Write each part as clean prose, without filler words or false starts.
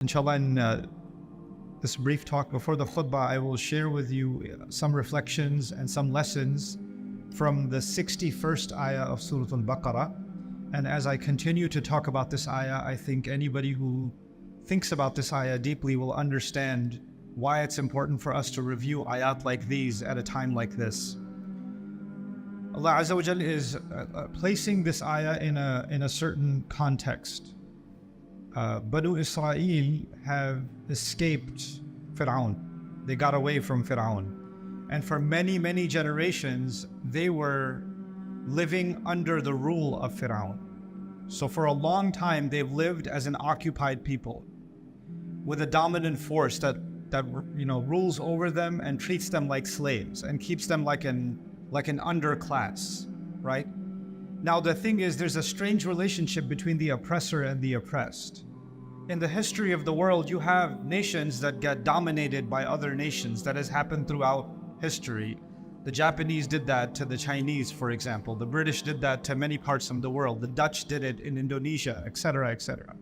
Inshallah, in this brief talk before the khutbah, I will share with you some reflections and some lessons from the 61st ayah of Surah Al-Baqarah. And as I continue to talk about this ayah, I think anybody who thinks about this ayah deeply will understand why it's important for us to review ayat like these at a time like this. Allah Azza wa Jal is placing this ayah in a certain context. Banu Israel have escaped Fir'aun. They got away from Fir'aun. And for many, many generations, they were living under the rule of Fir'aun. So for a long time, they've lived as an occupied people with a dominant force that rules over them and treats them like slaves and keeps them like an underclass, right? Now the thing is, there's a strange relationship between the oppressor and the oppressed. In the history of the world, you have nations that get dominated by other nations. That has happened throughout history. The Japanese did that to the Chinese, for example. The British did that to many parts of the world. The Dutch did it in Indonesia, etc., etc.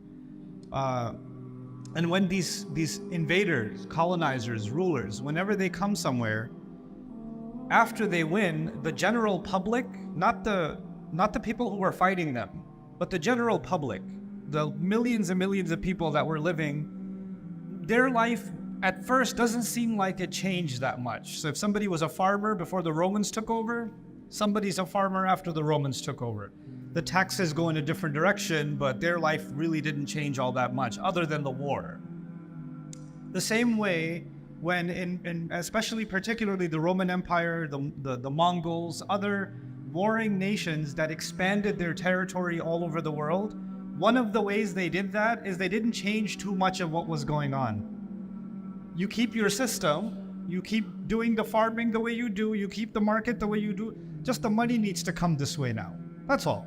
And when these invaders, colonizers, rulers, whenever they come somewhere, after they win, the general public, not the people who are fighting them, but the general public, the millions and millions of people that were living, their life at first doesn't seem like it changed that much. So if somebody was a farmer before the Romans took over, somebody's a farmer after the Romans took over. The taxes go in a different direction, but their life really didn't change all that much, other than the war. The same way when especially particularly the Roman Empire, the Mongols, other warring nations that expanded their territory all over the world, one of the ways they did that is they didn't change too much of what was going on. You keep your system, you keep doing the farming the way you do, you keep the market the way you do, just the money needs to come this way now. That's all,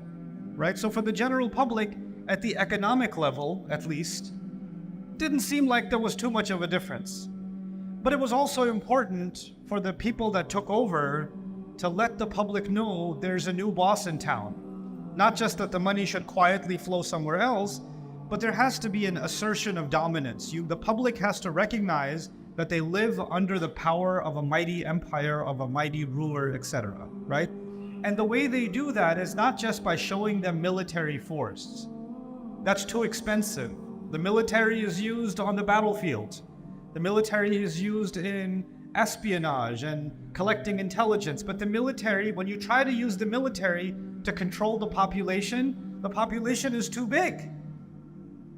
right? So for the general public, at the economic level, at least, didn't seem like there was too much of a difference. But it was also important for the people that took over to let the public know there's a new boss in town. Not just that the money should quietly flow somewhere else, but there has to be an assertion of dominance. The public has to recognize that they live under the power of a mighty empire, of a mighty ruler, etc., right? And the way they do that is not just by showing them military force. That's too expensive. The military is used on the battlefield. The military is used in espionage and collecting intelligence. But the military, when you try to use the military to control the population is too big.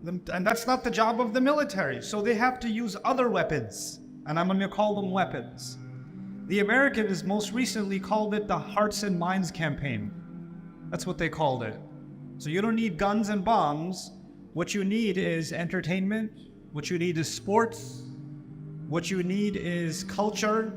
And that's not the job of the military. So they have to use other weapons. And I'm going to call them weapons. The Americans most recently called it the Hearts and Minds campaign. That's what they called it. So you don't need guns and bombs. What you need is entertainment. What you need is sports. What you need is culture,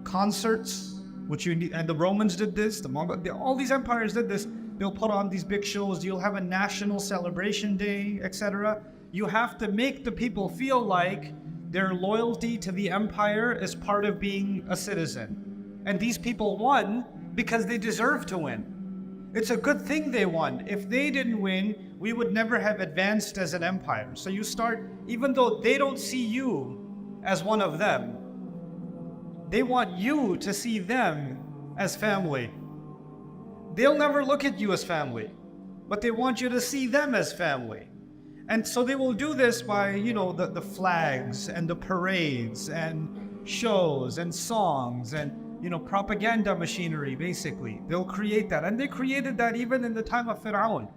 concerts. What you need, and the Romans did this, all these empires did this. They'll put on these big shows. You'll have a national celebration day, etc. You have to make the people feel like their loyalty to the empire is part of being a citizen. And these people won because they deserve to win. It's a good thing they won. If they didn't win, we would never have advanced as an empire. So you start, even though they don't see you as one of them, they want you to see them as family. They'll never look at you as family, but they want you to see them as family. And so they will do this by, the flags and the parades and shows and songs and, propaganda machinery, basically. They'll create that. And they created that even in the time of Fir'aun.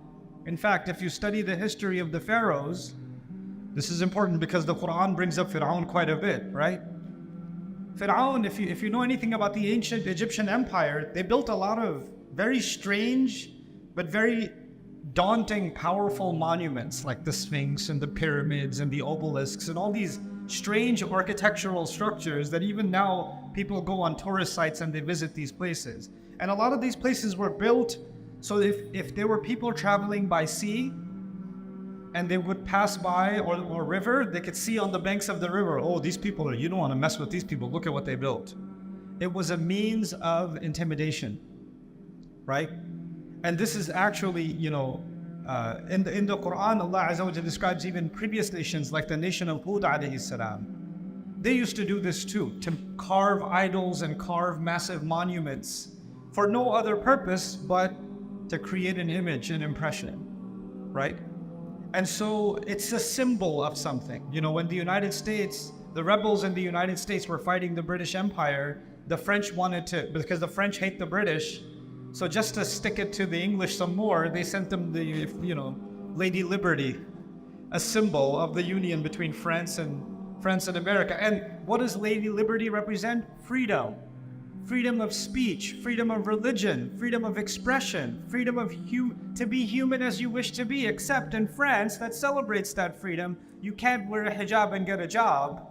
In fact, if you study the history of the pharaohs, this is important because the Qur'an brings up Fir'aun quite a bit, right? Fir'aun, if you know anything about the ancient Egyptian empire, they built a lot of very strange but very daunting, powerful monuments like the Sphinx and the pyramids and the obelisks and all these strange architectural structures that even now people go on tourist sites and they visit these places. And a lot of these places were built so if there were people traveling by sea and they would pass by or river, they could see on the banks of the river, oh, these people, you don't want to mess with these people, look at what they built. It was a means of intimidation, right? And this is actually, In the Qur'an, Allah Azza wa Jalla describes even previous nations like the nation of Hud alayhi salam. They used to do this too, to carve idols and carve massive monuments for no other purpose but to create an image, an impression, right? And so it's a symbol of something. You know, when the United States, the rebels in the United States were fighting the British Empire, the French wanted to, because the French hate the British, so just to stick it to the English some more, they sent them the, you know, Lady Liberty, a symbol of the union between France and America. And what does Lady Liberty represent? Freedom. Freedom of speech, freedom of religion, freedom of expression, freedom of to be human as you wish to be, except in France that celebrates that freedom. You can't wear a hijab and get a job.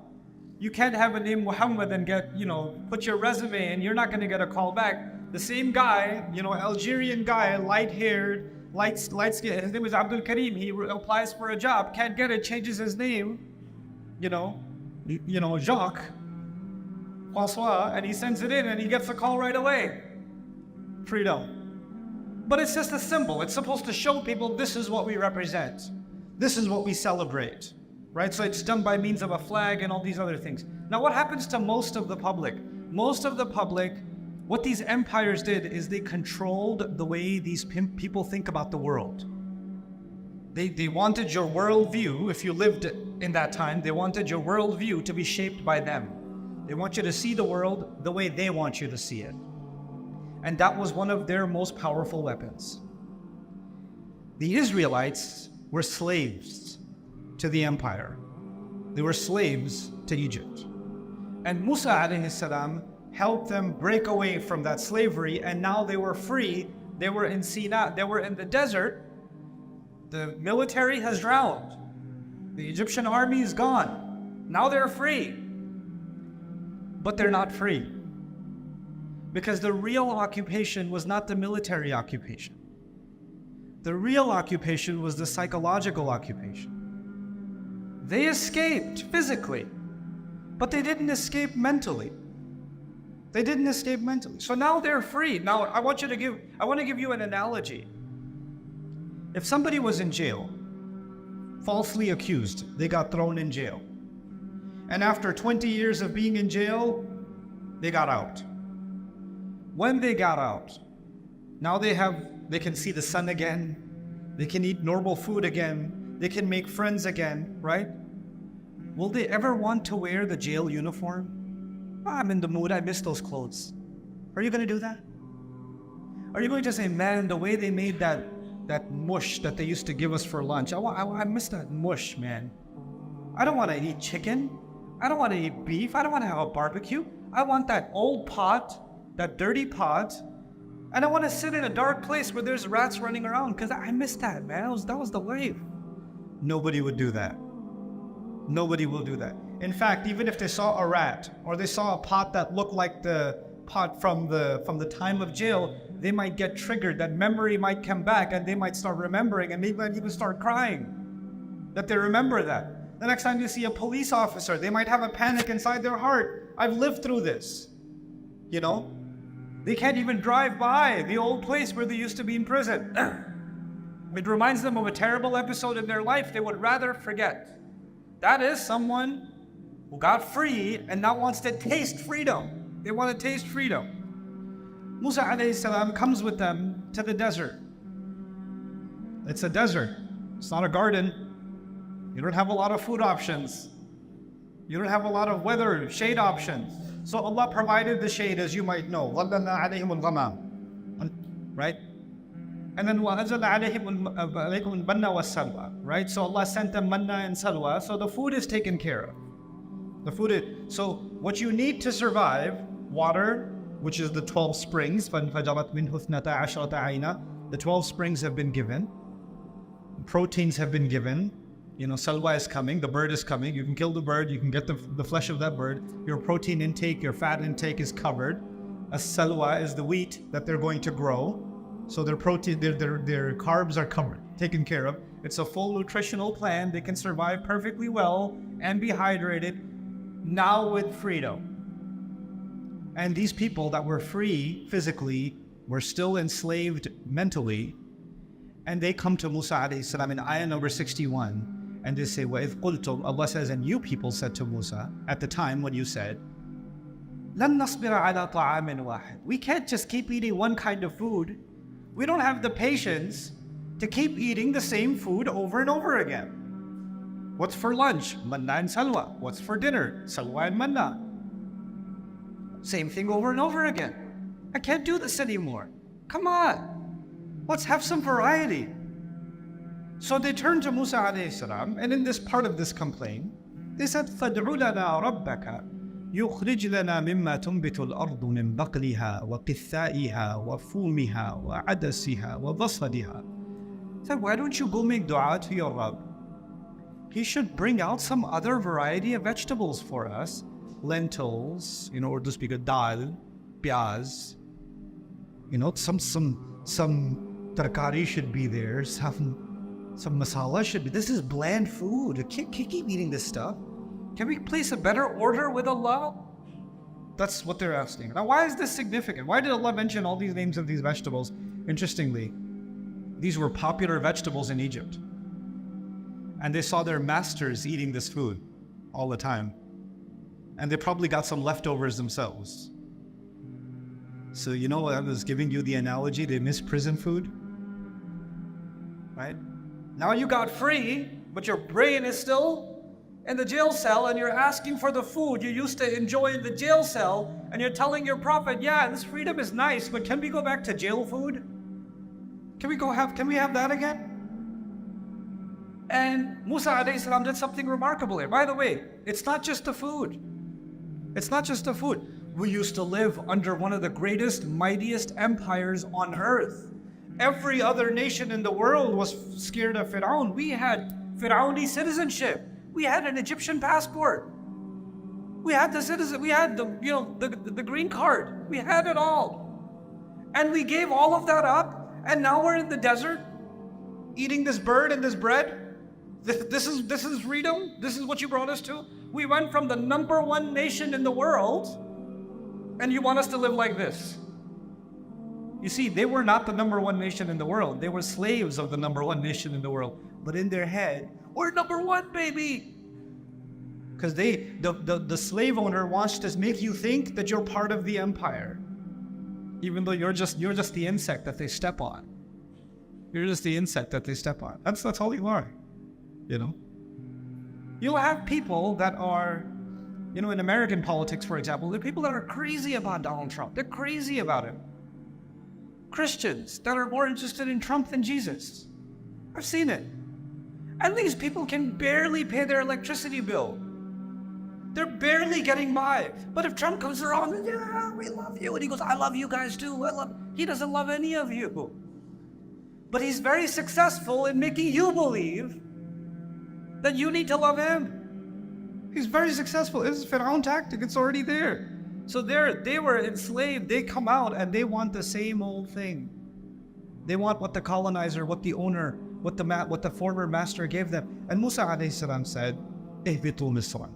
You can't have a name Muhammad and get, you know, put your resume and you're not going to get a call back. The same guy, you know, Algerian guy, light-haired, light skin, his name is Abdul Karim, he applies for a job, can't get it, changes his name, you know, Jacques, François, and he sends it in and he gets a call right away. Freedom. But it's just a symbol. It's supposed to show people this is what we represent. This is what we celebrate, right? So it's done by means of a flag and all these other things. Now what happens to most of the public? Most of the public, what these empires did is they controlled the way these people think about the world. They wanted your worldview, if you lived in that time, they wanted your worldview to be shaped by them. They want you to see the world the way they want you to see it. And that was one of their most powerful weapons. The Israelites were slaves to the empire. They were slaves to Egypt. And Musa alayhi salam helped them break away from that slavery, and now they were free. They were in Sinai, they were in the desert. The military has drowned. The Egyptian army is gone. Now they're free. But they're not free. Because the real occupation was not the military occupation. The real occupation was the psychological occupation. They escaped physically, but they didn't escape mentally. They didn't escape mentally. So now they're free. Now I want to give you an analogy. If somebody was in jail, falsely accused, they got thrown in jail. And after 20 years of being in jail, they got out. When they got out, now they can see the sun again, they can eat normal food again, they can make friends again, right? Will they ever want to wear the jail uniform? Oh, I'm in the mood, I miss those clothes. Are you going to do that? Are you going to say, man, the way they made that mush that they used to give us for lunch, I miss that mush, man. I don't want to eat chicken. I don't want to eat beef. I don't want to have a barbecue. I want that old pot, that dirty pot, and I want to sit in a dark place where there's rats running around because I miss that, man. That was the life. Nobody would do that. Nobody will do that. In fact, even if they saw a rat or they saw a pot that looked like the pot from the time of jail, they might get triggered. That memory might come back and they might start remembering and they might even start crying that they remember that. The next time you see a police officer, they might have a panic inside their heart. I've lived through this. You know? They can't even drive by the old place where they used to be in prison. It reminds them of a terrible episode in their life they would rather forget. That is someone who got free and now wants to taste freedom. They want to taste freedom. Musa alayhi salam comes with them to the desert. It's a desert. It's not a garden. You don't have a lot of food options. You don't have a lot of weather, shade options. So Allah provided the shade, as you might know. Right? And then وَأَنزَلَ عَلَيْهِمُ الْمَنَّ وَالسَّلْوَى. Right? So Allah sent them manna and salwa. So the food is taken care of. So what you need to survive, water, which is the 12 springs, فَانْفَجَرَتْ مِنْهُ اثْنَتَا عَشْرَةَ عَيْنًا. The 12 springs have been given. Proteins have been given. You know, salwa is coming, the bird is coming. You can kill the bird, you can get the flesh of that bird. Your protein intake, your fat intake is covered. As-salwa is the wheat that they're going to grow. So their protein, their carbs are covered, taken care of. It's a full nutritional plan. They can survive perfectly well and be hydrated, now with freedom. And these people that were free physically were still enslaved mentally. And they come to Musa alayhi salam in ayah number 61, and they say, وَإِذْ قُلْتُمْ, Allah says, and you people said to Musa, at the time when you said, لَن نَصْبِرَ عَلَى طَعَامٍ وَاحِدٍ, we can't just keep eating one kind of food. We don't have the patience to keep eating the same food over and over again. What's for lunch? Manna and salwa. What's for dinner? Salwa and manna. Same thing over and over again. I can't do this anymore. Come on. Let's have some variety. So they turned to Musa alayhi salam, and in this part of this complaint, they said, فَادْعُ لَنَا رَبَّكَ يُخْرِجْ لَنَا مِمَّا تُنْبِتُ الْأَرْضُ مِنْ بَقْلِهَا وَقِثَّائِهَا وَفُومِهَا وَعَدَسِهَا وَبَصَلِهَا. Said, why don't you go make dua to your Rabb? He should bring out some other variety of vegetables for us. Lentils, or to speak of dal, piyaz, some tarkari should be there, some masala should be. This is bland food. Can't keep eating this stuff. Can we place a better order with Allah? That's what they're asking. Now, why is this significant? Why did Allah mention all these names of these vegetables? Interestingly, these were popular vegetables in Egypt. And they saw their masters eating this food all the time. And they probably got some leftovers themselves. So I was giving you the analogy, they miss prison food. Right? Now you got free, but your brain is still in the jail cell, and you're asking for the food you used to enjoy in the jail cell, and you're telling your prophet, yeah, this freedom is nice, but can we go back to jail food? Can we have that again? And Musa alayhi salam did something remarkable here. By the way, it's not just the food. It's not just the food. We used to live under one of the greatest, mightiest empires on earth. Every other nation in the world was scared of Fir'aun. We had Fir'auni citizenship. We had an Egyptian passport. We had the green card. We had it all. And we gave all of that up. And now we're in the desert, eating this bird and this bread. This is freedom? This is what you brought us to? We went from the number one nation in the world, and you want us to live like this? You see, they were not the number one nation in the world. They were slaves of the number one nation in the world. But in their head, we're number one, baby. Because the slave owner wants to make you think that you're part of the empire. Even though you're just the insect that they step on. You're just the insect that they step on. That's all you are. You'll have people that are, in American politics, for example, there are people that are crazy about Donald Trump. They're crazy about him. Christians that are more interested in Trump than Jesus. I've seen it. And these people can barely pay their electricity bill. They're barely getting by. But if Trump comes around, yeah, we love you. And he goes, I love you guys too. He doesn't love any of you. But he's very successful in making you believe that you need to love him. He's very successful. This is Fir'aun tactic. It's already there. So they were enslaved. They come out and they want the same old thing. They want what the colonizer, what the owner, what the former master gave them. And Musa alayhi salam said, "Ihbitu Misran."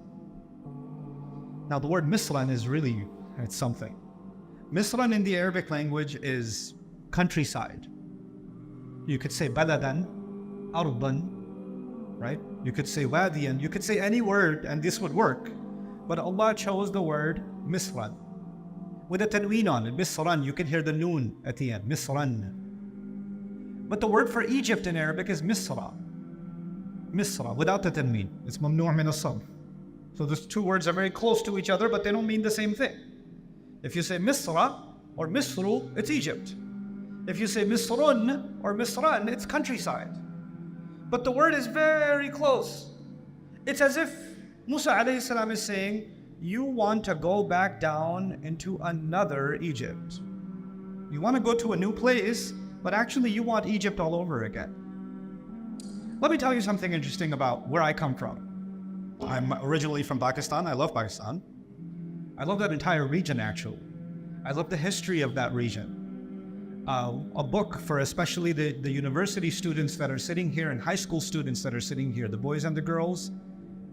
Now the word Misran is really, it's something. Misran in the Arabic language is countryside. You could say baladan, arban, right? You could say wadiyan, you could say any word and this would work. But Allah chose the word Misran. With a tanween on it, Misran, you can hear the noon at the end, Misran. But the word for Egypt in Arabic is Misra. Misra, without the tanween. It's mamnu' min as-sarf. So those two words are very close to each other, but they don't mean the same thing. If you say Misra or Misru, it's Egypt. If you say Misrun or Misran, it's countryside. But the word is very close. It's as if Musa alayhi salam is saying, you want to go back down into another Egypt. You want to go to a new place, but actually you want Egypt all over again. Let me tell you something interesting about where I come from. I'm originally from Pakistan. I love Pakistan. I love that entire region, actually. I love the history of that region. A book for especially the university students that are sitting here and high school students that are sitting here, the boys and the girls.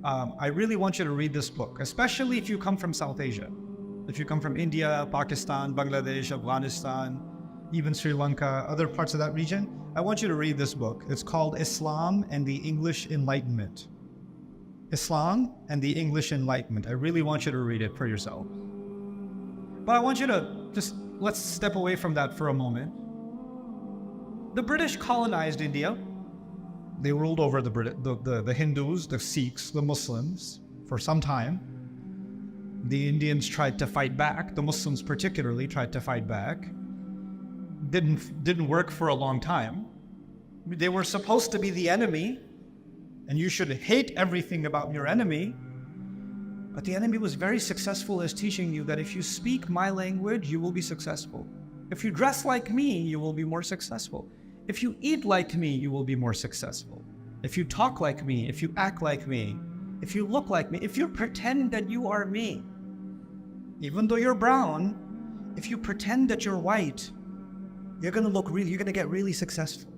I really want you to read this book, especially if you come from South Asia. If you come from India, Pakistan, Bangladesh, Afghanistan, even Sri Lanka, other parts of that region. I want you to read this book. It's called Islam and the English Enlightenment. Islam and the English Enlightenment. I really want you to read it for yourself. But I want you to let's step away from that for a moment. The British colonized India. They ruled over the Hindus, the Sikhs, the Muslims for some time. The Indians tried to fight back. The Muslims particularly tried to fight back. Didn't work for a long time. They were supposed to be the enemy, and you should hate everything about your enemy. But the enemy was very successful as teaching you that if you speak my language, you will be successful. If you dress like me, you will be more successful. If you eat like me, you will be more successful. If you talk like me, if you act like me, if you look like me, if you pretend that you are me, even though you're brown, if you pretend that you're white, you're gonna get really successful.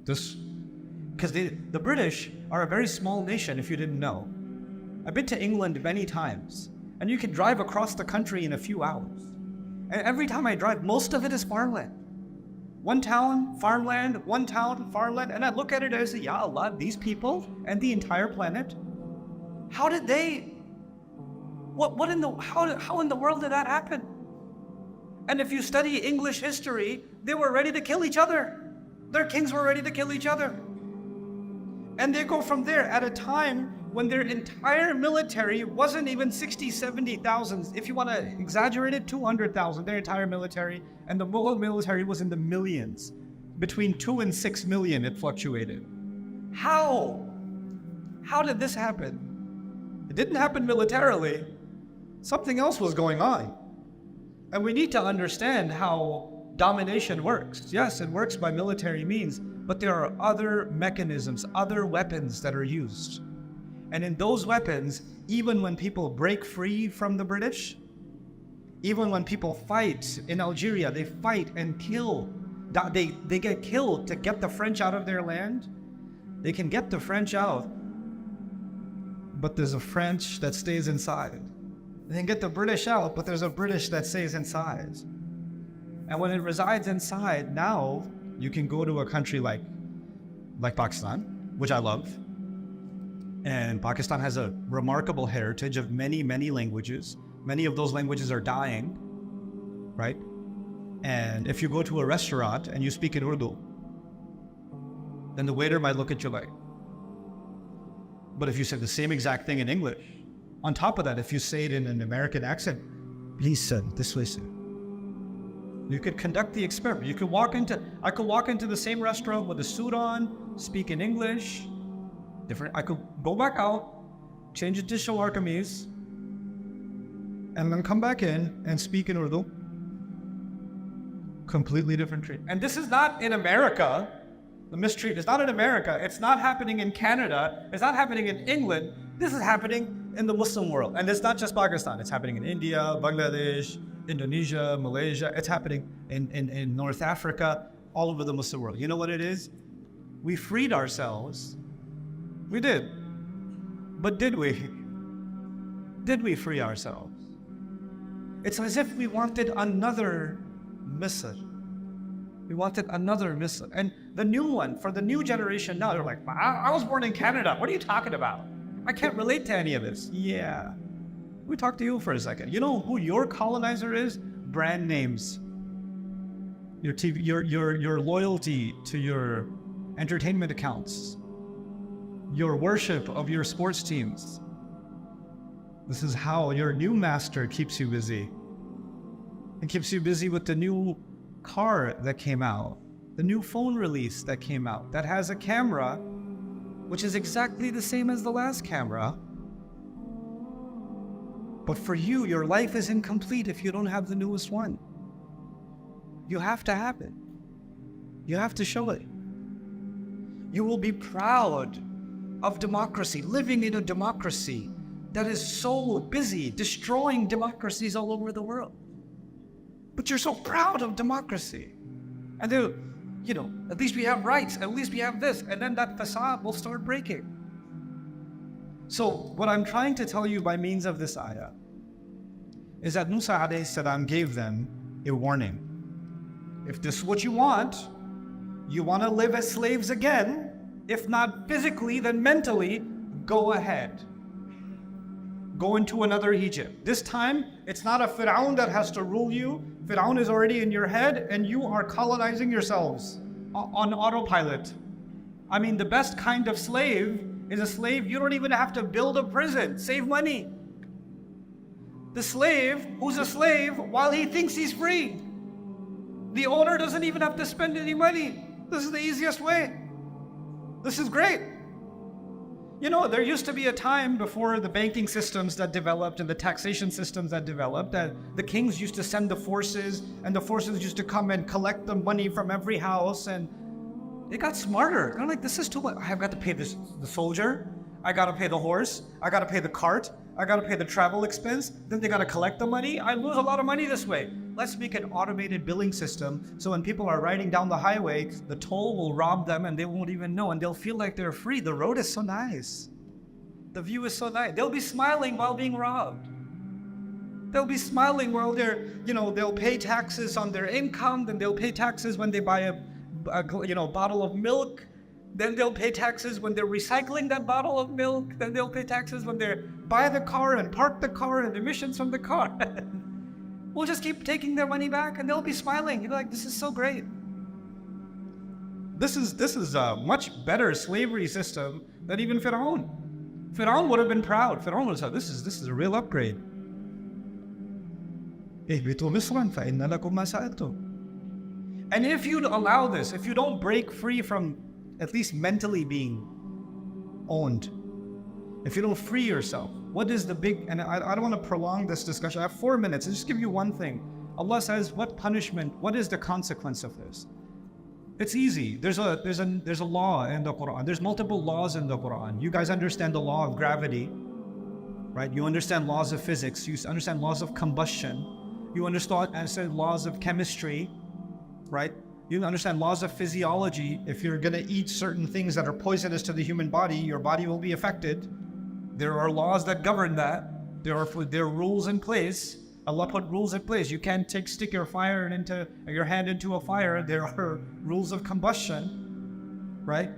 Because the British are a very small nation, if you didn't know. I've been to England many times, and you can drive across the country in a few hours. And every time I drive, most of it is farmland. One town, farmland, one town, farmland, and I look at it and I say, Ya Allah, these people and the entire planet, how in the world did that happen? And if you study English history, they were ready to kill each other. Their kings were ready to kill each other. And they go from there at a time when their entire military wasn't even 60, 70,000. If you want to exaggerate it, 200,000, their entire military. And the Mughal military was in the millions. Between 2 and 6 million, it fluctuated. How? How did this happen? It didn't happen militarily. Something else was going on. And we need to understand how domination works. Yes, it works by military means, but there are other mechanisms, other weapons that are used. And in those weapons, even when people break free from the British, even when people fight in Algeria, they fight and kill. They get killed to get the French out of their land. They can get the French out, but there's a French that stays inside. They can get the British out, but there's a British that stays inside. And when it resides inside, now you can go to a country like Pakistan, which I love. And Pakistan has a remarkable heritage of many, many languages. Many of those languages are dying, right? And if you go to a restaurant and you speak in Urdu, then the waiter might look at you like. But if you said the same exact thing in English, on top of that, if you say it in an American accent, please sir, this way sir. You could conduct the experiment. I could walk into the same restaurant with a suit on, speak in English, I could go back out, change it to shalwar kameez, and then come back in and speak in Urdu. Completely different treatment. And this is not in America. The mistreatment is not in America. It's not happening in Canada. It's not happening in England. This is happening in the Muslim world. And it's not just Pakistan. It's happening in India, Bangladesh, Indonesia, Malaysia. It's happening in North Africa, all over the Muslim world. You know what it is? We freed ourselves. We did. But did we? Did we free ourselves? It's as if we wanted another Misr. We wanted another Misr. And the new one, for the new generation now, they're like, I was born in Canada. What are you talking about? I can't relate to any of this. Yeah. We talk to you for a second. You know who your colonizer is? Brand names. Your TV, your loyalty to your entertainment accounts. Your worship of your sports teams. This is how your new master keeps you busy. It keeps you busy with the new car that came out, the new phone release that came out that has a camera which is exactly the same as the last camera. But for you, your life is incomplete if you don't have the newest one. You have to have it. You have to show it. You will be proud of democracy, living in a democracy that is so busy destroying democracies all over the world. But you're so proud of democracy. And at least we have rights, at least we have this, and then that facade will start breaking. So what I'm trying to tell you by means of this ayah is that Musa alayhi salam gave them a warning. If this is what you want, You want to live as slaves again? If not physically, then mentally, go ahead. Go into another Egypt. This time, it's not a Fir'aun that has to rule you. Fir'aun is already in your head and you are colonizing yourselves on autopilot. I mean, the best kind of slave is a slave you don't even have to build a prison. Save money. The slave who's a slave while he thinks he's free. The owner doesn't even have to spend any money. This is the easiest way. This is great. You know, there used to be a time before the banking systems that developed and the taxation systems that developed that the kings used to send the forces and the forces used to come and collect the money from every house, and they got smarter. They're like, this is too much. I've got to pay the soldier. I got to pay the horse. I got to pay the cart. I got to pay the travel expense. Then they got to collect the money. I lose a lot of money this way. Let's make an automated billing system so when people are riding down the highway, the toll will rob them and they won't even know, and they'll feel like they're free. The road is so nice. The view is so nice. They'll be smiling while being robbed. They'll be smiling while they'll pay taxes on their income, then they'll pay taxes when they buy a bottle of milk. Then they'll pay taxes when they're recycling that bottle of milk. Then they'll pay taxes when they buy the car and park the car and emissions from the car. We'll just keep taking their money back and they'll be smiling. You're like, this is so great. This is a much better slavery system than even Fir'aun. Fir'aun would have been proud. Fir'aun would have said, this is a real upgrade. اهبطوا مصرا فإن لكم ما سألتم. And if you allow this, if you don't break free from at least mentally being owned, if you don't free yourself, what is the big, and I don't want to prolong this discussion. I have 4 minutes. I'll just give you one thing. Allah says, what punishment, what is the consequence of this? It's easy. There's a law in the Qur'an. There's multiple laws in the Qur'an. You guys understand the law of gravity, right? You understand laws of physics. You understand laws of combustion. You understand laws of chemistry, right? You understand laws of physiology. If you're going to eat certain things that are poisonous to the human body, your body will be affected. There are laws that govern that. There are rules in place. Allah put rules in place. You can't stick your hand into a fire. There are rules of combustion, right?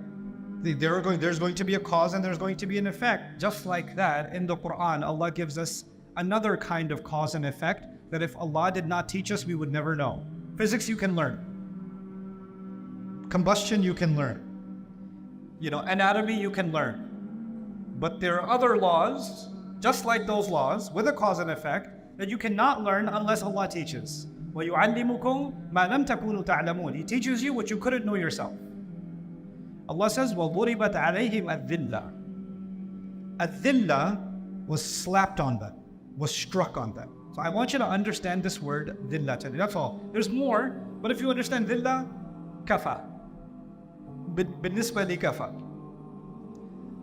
There's going to be a cause and there's going to be an effect. Just like that, in the Qur'an, Allah gives us another kind of cause and effect that if Allah did not teach us, we would never know. Physics you can learn. Combustion you can learn. Anatomy you can learn. But there are other laws, just like those laws, with a cause and effect, that you cannot learn unless Allah teaches. وَيُعَلِّمُكُمْ مَا لَمْ تَكُونُوا تَعْلَمُونَ. He teaches you what you couldn't know yourself. Allah says, وَضُرِبَتْ عَلَيْهِمْ الذِّلَّةِ. الذِّلَّة was slapped on them, was struck on them. So I want you to understand this word, dhillah. That's all. There's more, but if you understand dhillah, kafa. بالنسبة لكفى.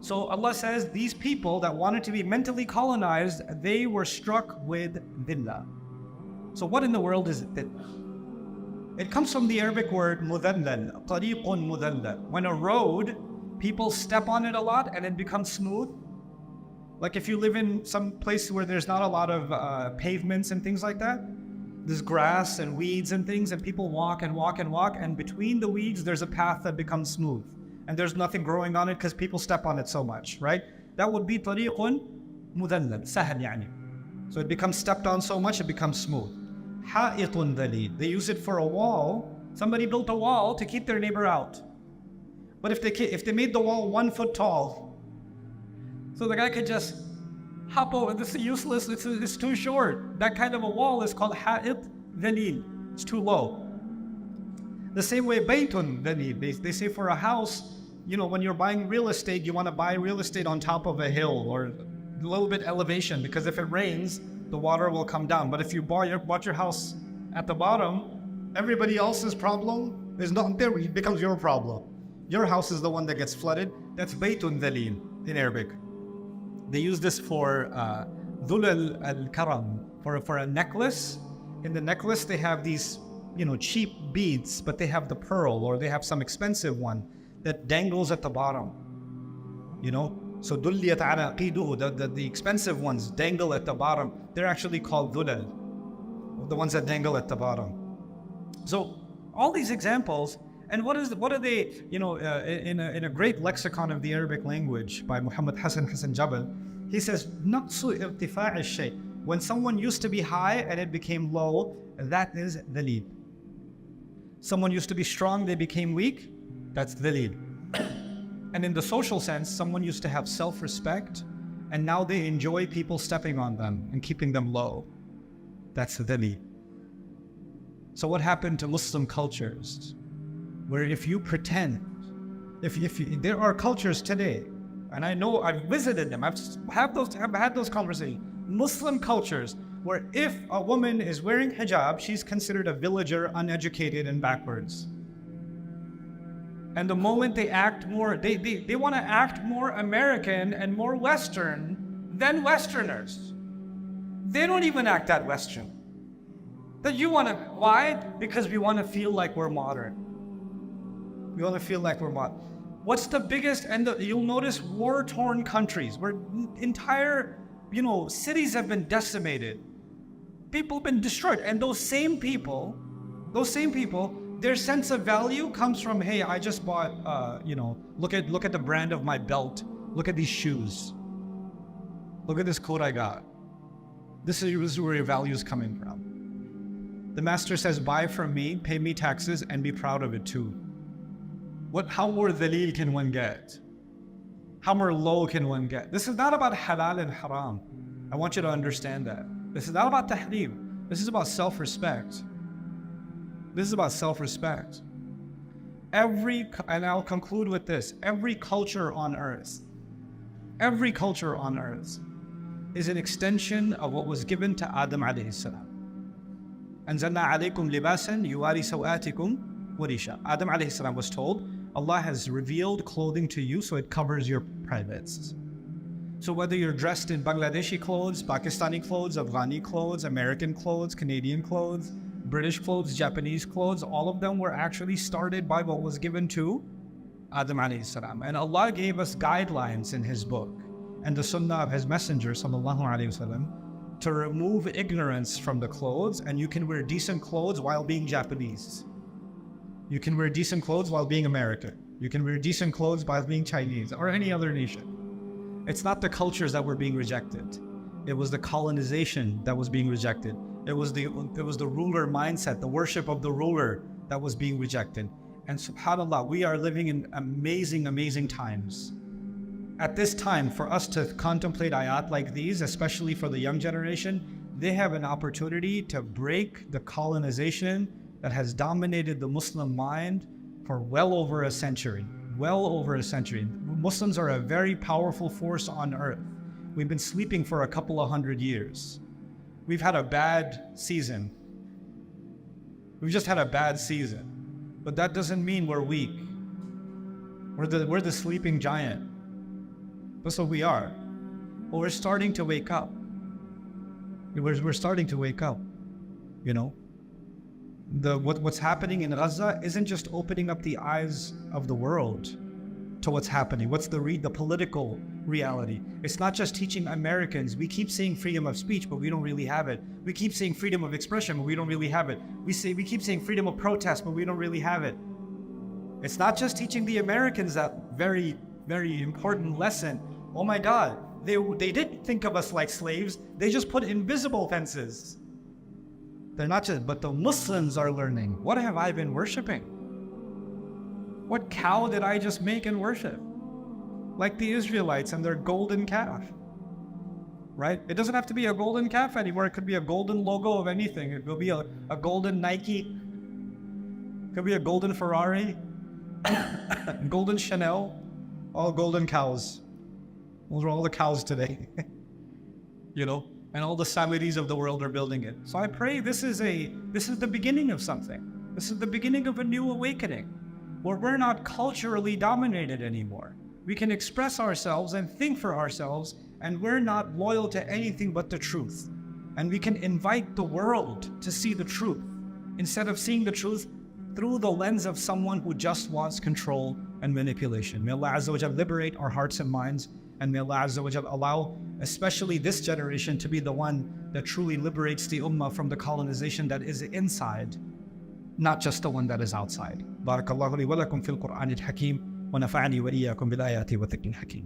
So Allah says these people that wanted to be mentally colonized, they were struck with dhillah. So what in the world is dhillah? It comes from the Arabic word mudallal, tariqun mudallal. When a road, people step on it a lot and it becomes smooth. Like if you live in some place where there's not a lot of pavements and things like that, there's grass and weeds and things, and people walk and walk and walk, and between the weeds there's a path that becomes smooth. And there's nothing growing on it because people step on it so much, right? That would be tariqun mudallal, sahl yani. So it becomes stepped on so much it becomes smooth. Ha'itun dhalil. They use it for a wall. Somebody built a wall to keep their neighbor out. But if they made the wall 1 foot tall, so the guy could just hop over, this is useless, it's too short. That kind of a wall is called ha'it dhalil. It's too low. The same way baytun dhalil. They say for a house, when you're buying real estate, you want to buy real estate on top of a hill or a little bit elevation, because if it rains, the water will come down. But if you bought your house at the bottom, everybody else's problem is not there. It becomes your problem. Your house is the one that gets flooded. That's baytun dhalil in Arabic. They use this for dhul al-karam, for a necklace. In the necklace, they have these, cheap beads, but they have the pearl, or they have some expensive one that dangles at the bottom. So dulliyat ala qiduhu, the expensive ones dangle at the bottom. They're actually called dhulal, the ones that dangle at the bottom. So all these examples, And what are they, in a great lexicon of the Arabic language by Muhammad Hassan Jabal, he says, نقص ارتفاع الشيء. When someone used to be high and it became low, that is dhaleel. Someone used to be strong, they became weak, that's dhaleel. And in the social sense, someone used to have self-respect, and now they enjoy people stepping on them and keeping them low. That's dhaleel. So what happened to Muslim cultures? Where if you pretend, there are cultures today, and I know I've visited them, I've had those conversations, Muslim cultures where if a woman is wearing hijab, she's considered a villager, uneducated, and backwards. And the moment they act more, they want to act more American and more Western than Westerners. They don't even act that Western. Why? Because we want to feel like we're modern. We want to feel like we're modern. What's the biggest, you'll notice war-torn countries where entire, cities have been decimated. People have been destroyed. And those same people, their sense of value comes from, hey, I just bought, look at the brand of my belt. Look at these shoes. Look at this coat I got. This is where your value is coming from. The master says, buy from me, pay me taxes, and be proud of it too. How more dhaleel can one get? How more low can one get? This is not about halal and haram. I want you to understand that. This is not about tahrim. This is about self-respect. This is about self-respect. And I'll conclude with this, every culture on earth is an extension of what was given to Adam alayhi salam. أنزلنا عليكم لباسا يواري سوآتكم وريشا. Adam alayhi salam was told, Allah has revealed clothing to you so it covers your privates. So whether you're dressed in Bangladeshi clothes, Pakistani clothes, Afghani clothes, American clothes, Canadian clothes, British clothes, Japanese clothes, all of them were actually started by what was given to Adam alayhi salam. And Allah gave us guidelines in His book and the sunnah of His messenger sallallahu alayhi wasallam to remove ignorance from the clothes, and you can wear decent clothes while being Japanese. You can wear decent clothes while being American. You can wear decent clothes while being Chinese or any other nation. It's not the cultures that were being rejected. It was the colonization that was being rejected. It was the ruler mindset, the worship of the ruler that was being rejected. And subhanAllah, we are living in amazing, amazing times. At this time, for us to contemplate ayat like these, especially for the young generation, they have an opportunity to break the colonization that has dominated the Muslim mind for well over a century. Muslims are a very powerful force on earth. We've been sleeping for a couple of 100 years. We've had a bad season. We've just had a bad season. But that doesn't mean we're weak. We're the sleeping giant. That's what we are. But we're starting to wake up. We're starting to wake up, What's happening in Gaza isn't just opening up the eyes of the world to what's happening. What's the political reality? It's not just teaching Americans. We keep saying freedom of speech, but we don't really have it. We keep saying freedom of expression, but we don't really have it. We keep saying freedom of protest, but we don't really have it. It's not just teaching the Americans that very, very important lesson. Oh my God, they didn't think of us like slaves. They just put invisible fences. They're not just, but the Muslims are learning. What have I been worshiping? What cow did I just make and worship? Like the Israelites and their golden calf, right? It doesn't have to be a golden calf anymore. It could be a golden logo of anything. It could be a golden Nike. It could be a golden Ferrari, golden Chanel, all golden cows. Those are all the cows today, and all the Saudis of the world are building it. So I pray this is the beginning of something. This is the beginning of a new awakening where we're not culturally dominated anymore. We can express ourselves and think for ourselves, and we're not loyal to anything but the truth. And we can invite the world to see the truth instead of seeing the truth through the lens of someone who just wants control and manipulation. May Allah Azza wa Jal liberate our hearts and minds, and may Allah Azza wa Jal allow especially this generation to be the one that truly liberates the ummah from the colonization that is inside. not just the one that is outside. بارك الله لي ولكم في القرآن الحكيم ونفعني وإياكم بالآيات والذكر الحكيم.